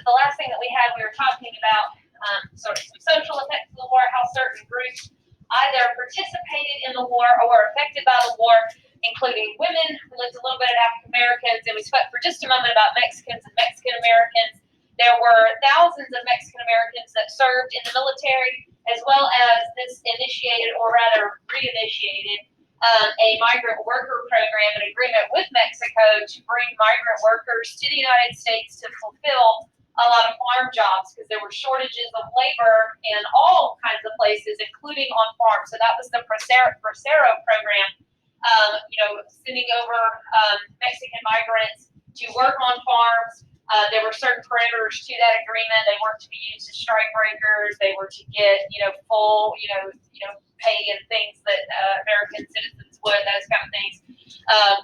the last thing that we had, we were talking about sort of some social effects of the war, how certain groups either participated in the war or were affected by the war, including women. We looked a little bit at African Americans, and we spoke for just a moment about Mexicans and Mexican Americans. There were thousands of Mexican Americans that served in the military, as well as this initiated, or rather reinitiated, a migrant worker program, an agreement with Mexico to bring migrant workers to the United States to fulfill a lot of farm jobs, because there were shortages of labor in all kinds of places, including on farms. So that was the Bracero program, sending over Mexican migrants to work on farms. There were certain parameters to that agreement. They weren't to be used as strike breakers. They were to get, full, pay and things that American citizens would, those kind of things.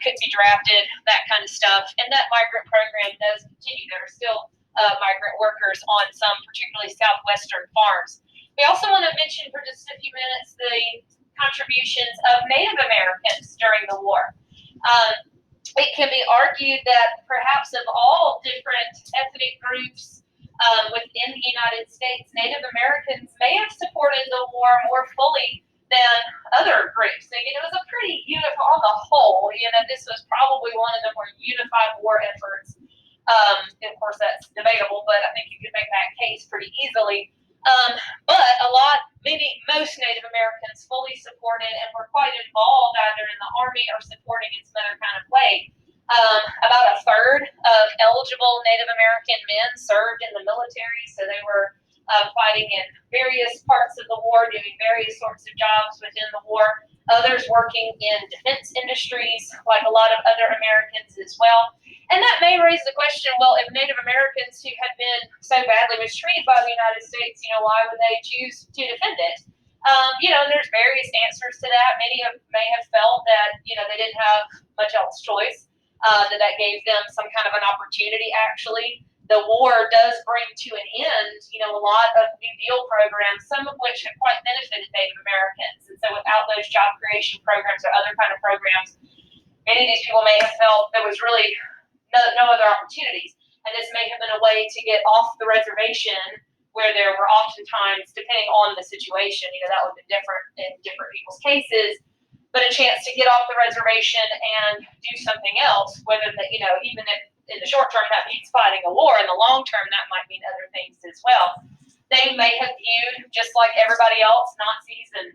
Could be drafted, that kind of stuff. And that migrant program does continue. There are still migrant workers on some particularly southwestern farms. We also want to mention for just a few minutes the contributions of Native Americans during the war. It can be argued that perhaps of all different ethnic groups within the United States, Native Americans may have supported the war more fully than other groups. So, it was a pretty unified, on the whole, this was probably one of the more unified war efforts. Of course, that's debatable, but I think you could make that case pretty easily. But most Native Americans fully supported and were quite involved either in the Army or supporting in some other kind of way. About a third of eligible Native American men served in the military, so they were fighting in various parts of the war, doing various sorts of jobs within the war. Others working in defense industries, like a lot of other Americans as well. And that may raise the question, well, if Native Americans who had been so badly mistreated by the United States, why would they choose to defend it? There's various answers to that. Many may have felt that, they didn't have much else choice, that gave them some kind of an opportunity, actually. The war does bring to an end, a lot of New Deal programs, some of which have quite benefited Native Americans. And so without those job creation programs or other kind of programs, many of these people may have felt there was really no other opportunities. And this may have been a way to get off the reservation, where there were oftentimes, depending on the situation, that would be different in different people's cases, but a chance to get off the reservation and do something else, whether that, even if in the short term that means fighting a war, in the long term that might mean other things as well. They may have viewed, just like everybody else, Nazis and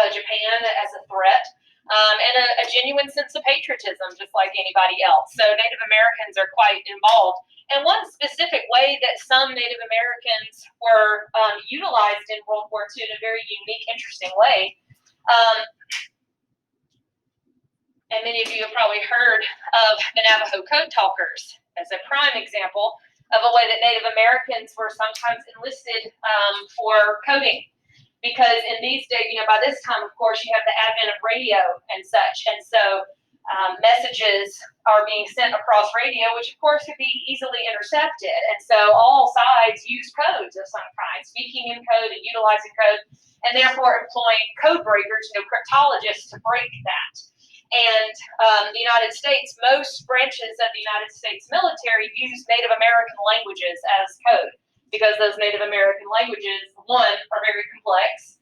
Japan as a threat, and a genuine sense of patriotism, just like anybody else. So Native Americans are quite involved. And one specific way that some Native Americans were utilized in World War II in a very unique, interesting way, and many of you have probably heard of the Navajo Code Talkers as a prime example of a way that Native Americans were sometimes enlisted for coding. Because in these days, by this time, of course, you have the advent of radio and such. And so messages are being sent across radio, which, of course, could be easily intercepted. And so all sides use codes of some kind, speaking in code and utilizing code, and therefore employing code breakers, cryptologists, to break that. And the United States, most branches of the United States military use Native American languages as code, because those Native American languages, one, are very complex.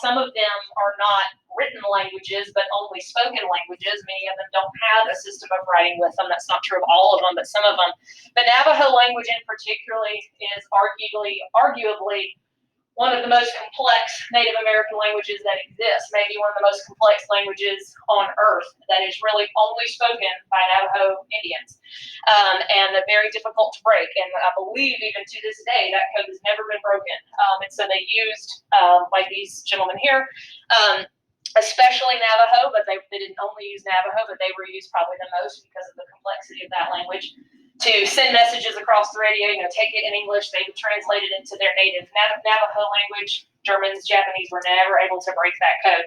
Some of them are not written languages, but only spoken languages. Many of them don't have a system of writing with them. That's not true of all of them, but some of them. The Navajo language in particular is arguably one of the most complex Native American languages that exists, maybe one of the most complex languages on earth that is really only spoken by Navajo Indians, and very difficult to break. And I believe even to this day, that code has never been broken. And so they used, like these gentlemen here, especially Navajo, but they didn't only use Navajo, but they were used probably the most because of the complexity of that language, to send messages across the radio, take it in English, they would translate it into their native Navajo language. Germans, Japanese were never able to break that code,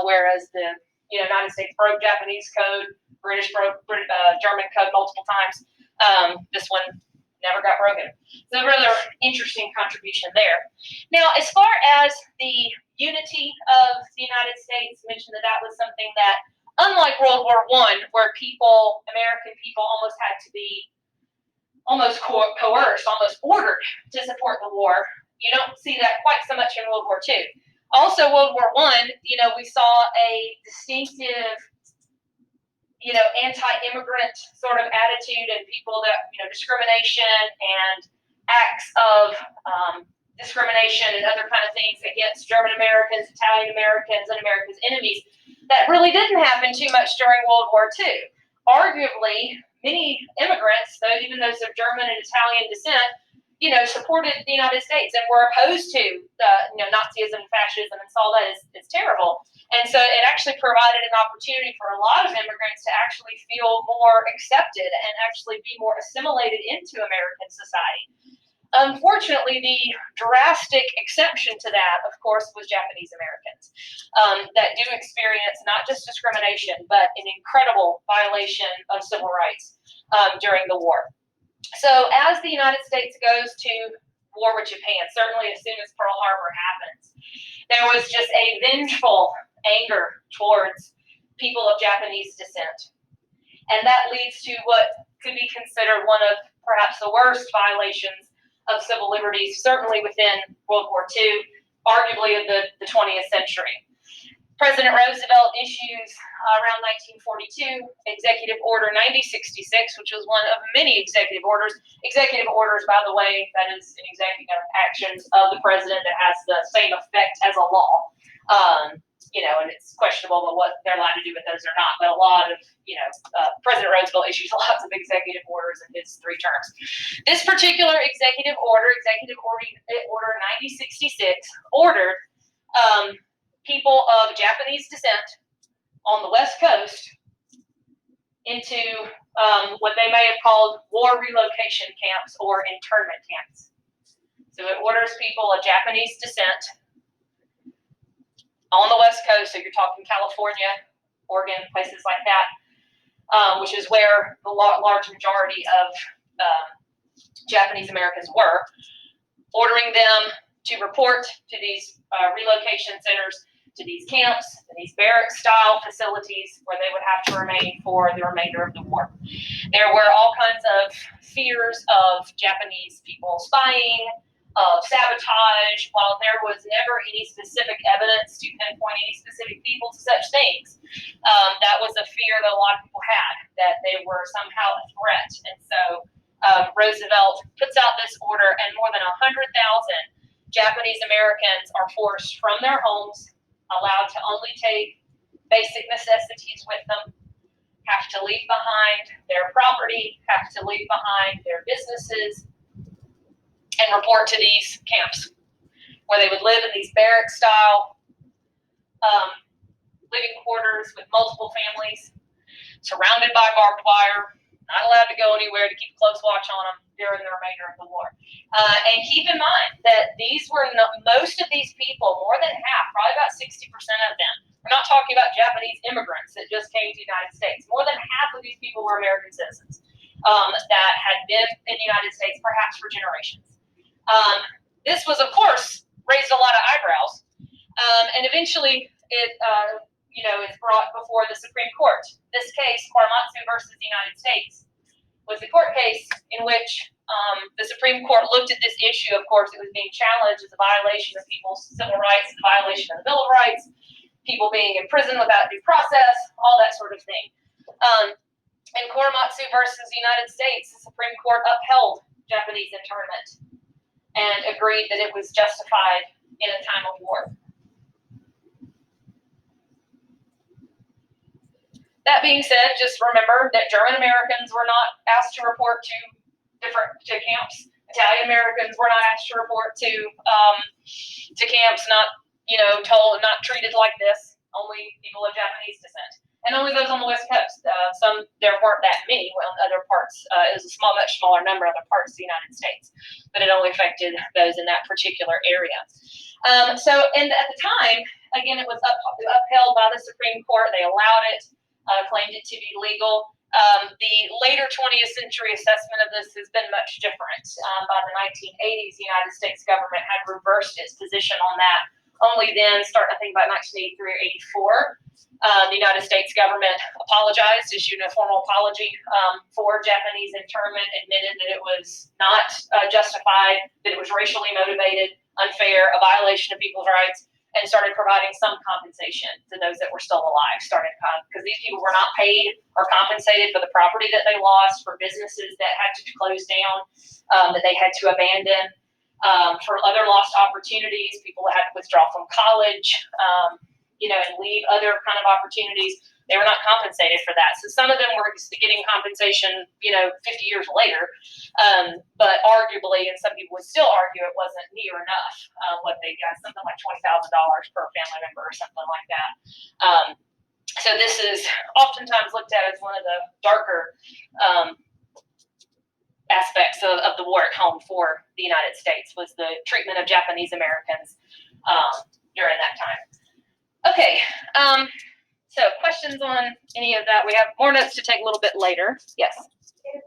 whereas the United States broke Japanese code, British broke German code multiple times. This one never got broken. So a rather interesting contribution there. Now, as far as the unity of the United States, mentioned that was something that, unlike World War I, where American people almost had to be almost coerced, almost ordered to support the war. You don't see that quite so much in World War II. Also, World War I, we saw a distinctive, anti-immigrant sort of attitude and people that, discrimination and acts of discrimination and other kind of things against German Americans, Italian Americans, and America's enemies that really didn't happen too much during World War II. Arguably, many immigrants, though even those of German and Italian descent, supported the United States and were opposed to Nazism and fascism and saw that as terrible. And so it actually provided an opportunity for a lot of immigrants to actually feel more accepted and actually be more assimilated into American society. Unfortunately, the drastic exception to that, of course, was Japanese Americans that do experience not just discrimination, but an incredible violation of civil rights during the war. So as the United States goes to war with Japan, certainly as soon as Pearl Harbor happens, there was just a vengeful anger towards people of Japanese descent. And that leads to what could be considered one of perhaps the worst violations of civil liberties, certainly within World War II, arguably of the 20th century. President Roosevelt issues around 1942 Executive Order 9066, which was one of many executive orders. Executive orders, by the way, that is an executive action of the president that has the same effect as a law. And it's questionable what they're allowed to do with those or not. But a lot of, President Roosevelt issues lots of executive orders in his 3 terms. This particular Executive Order 9066, ordered people of Japanese descent on the West Coast into what they may have called war relocation camps or internment camps. So it orders people of Japanese descent on the West Coast, so you're talking California, Oregon, places like that, which is where the large majority of Japanese Americans were, ordering them to report to these relocation centers, to these camps, to these barrack-style facilities where they would have to remain for the remainder of the war. There were all kinds of fears of Japanese people spying, of sabotage. While there was never any specific evidence to pinpoint any specific people to such things, that was a fear that a lot of people had, that they were somehow a threat. And so Roosevelt puts out this order, and more than 100,000 Japanese Americans are forced from their homes, allowed to only take basic necessities with them, have to leave behind their property, have to leave behind their businesses, and report to these camps where they would live in these barrack-style living quarters with multiple families, surrounded by barbed wire, not allowed to go anywhere, to keep close watch on them during the remainder of the war. And keep in mind that most of these people, more than half, probably about 60% of them, we're not talking about Japanese immigrants that just came to the United States. More than half of these people were American citizens that had been in the United States perhaps for generations. This was, of course, raised a lot of eyebrows, and eventually it, is brought before the Supreme Court. This case, Korematsu versus the United States, was the court case in which the Supreme Court looked at this issue. Of course, it was being challenged as a violation of people's civil rights, a violation of the Bill of Rights, people being in prison without due process, all that sort of thing. In Korematsu versus the United States, the Supreme Court upheld Japanese internment and agreed that it was justified in a time of war. That being said, just remember that German Americans were not asked to report to camps. Italian Americans were not asked to report to camps. Not treated like this. Only people of Japanese descent, and only those on the West Coast. There weren't that many. Well, in other parts, it was a much smaller number of other parts of the United States, but it only affected those in that particular area. And at the time, again, it was upheld by the Supreme Court. They allowed it, claimed it to be legal. The later 20th century assessment of this has been much different. By the 1980s, the United States government had reversed its position on that Only then, starting I think about 1983 or 84, the United States government apologized, issued a formal apology for Japanese internment, admitted that it was not justified, that it was racially motivated, unfair, a violation of people's rights, and started providing some compensation to those that were still alive. Because these people were not paid or compensated for the property that they lost, for businesses that had to close down, that they had to abandon, for other lost opportunities, people that had to withdraw from college, and leave other kind of opportunities. They were not compensated for that. So some of them were getting compensation, 50 years later. But arguably, and some people would still argue it wasn't near enough what they got, something like $20,000 per family member or something like that. So this is oftentimes looked at as one of the darker aspects of the war at home for the United States, was the treatment of Japanese Americans during that time. Okay, so questions on any of that? We have more notes to take a little bit later. Yes? If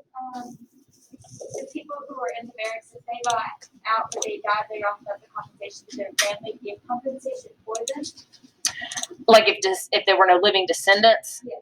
the people who were in the barracks, if they got out or they died, they also have the compensation to their family, give compensation for them? Like if there were no living descendants? Yes.